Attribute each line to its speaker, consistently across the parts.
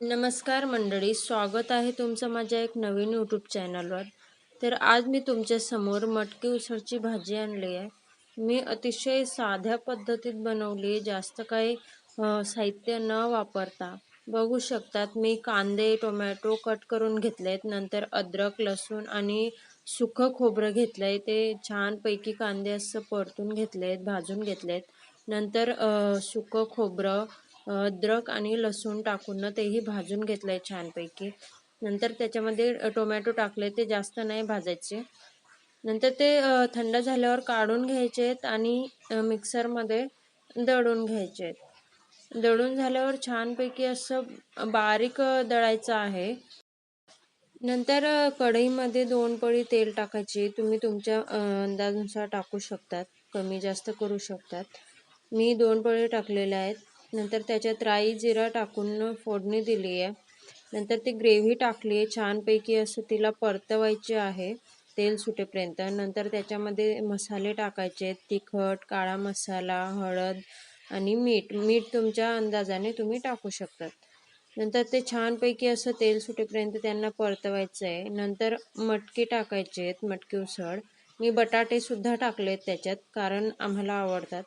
Speaker 1: नमस्कार मंडळी, स्वागत आहे तुमचं माझ्या एक नवीन यूट्यूब चॅनलवर. तर आज मी तुमच्या समोर मटकी उसळची भाजी आणली आहे. मी अतिशय साध्या पद्धतीत बनवली आहे, जास्त काही साहित्य न वापरता. बघू शकतात मी कांदे, टोमॅटो कट करून घेतलेत. नंतर अद्रक, लसूण आणि सुकं खोबरं घेतलंय. ते छानपैकी कांदे असं परतून घेतलेत, भाजून घेतलेत. नंतर सुकं खोबरं, अद्रक आणि लसूण टाकून ना तेही भाजून घेतलंय छानपैकी. नंतर त्याच्यामध्ये टोमॅटो टाकले, ते जास्त नाही भाजायचे. नंतर ते थंड झाल्यावर काढून घ्यायचे आहेत आणि मिक्सरमध्ये दळून घ्यायचे आहेत. दळून झाल्यावर छानपैकी असं बारीक दळायचं आहे. नंतर कढईमध्ये 2 पळी तेल टाकायचे. तुम्ही तुमच्या अंदाजानुसार टाकू शकतात, कमी जास्त करू शकतात. मी 2 पळी टाकलेल्या आहेत. नंतर त्याच्यात राई, जिरा टाकून फोडणी दिली आहे. नंतर ती ग्रेव्ही टाकली आहे. छानपैकी असं तिला परतवायचे आहे तेल सुटेपर्यंत. नंतर त्याच्यामध्ये मसाले टाकायचे आहेत. तिखट, काळा मसाला, हळद आणि मीठ. मीठ तुमच्या अंदाजाने तुम्ही टाकू शकतात. नंतर ते छानपैकी असं तेल सुटेपर्यंत त्यांना परतवायचं आहे. नंतर मटकी टाकायचे आहेत, मटकी उसळ. मी बटाटेसुद्धा टाकलेत त्याच्यात, कारण आम्हाला आवडतात.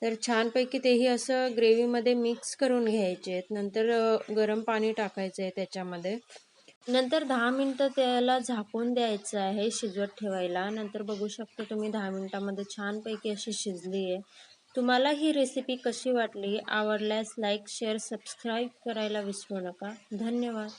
Speaker 1: तर छानपैकी तेही असं ग्रेव्हीमध्ये मिक्स करून घ्यायचे आहेत. नंतर गरम पाणी टाकायचं आहे त्याच्यामध्ये. नंतर 10 मिनिटं त्याला झाकून द्यायचं आहे शिजवत ठेवायला. नंतर बघू शकता तुम्ही 10 मिनिटामध्ये छानपैकी अशी शिजली आहे. तुम्हाला ही रेसिपी कशी वाटली? आवडल्यास लाईक, शेअर, सबस्क्राईब करायला विसरू नका. धन्यवाद.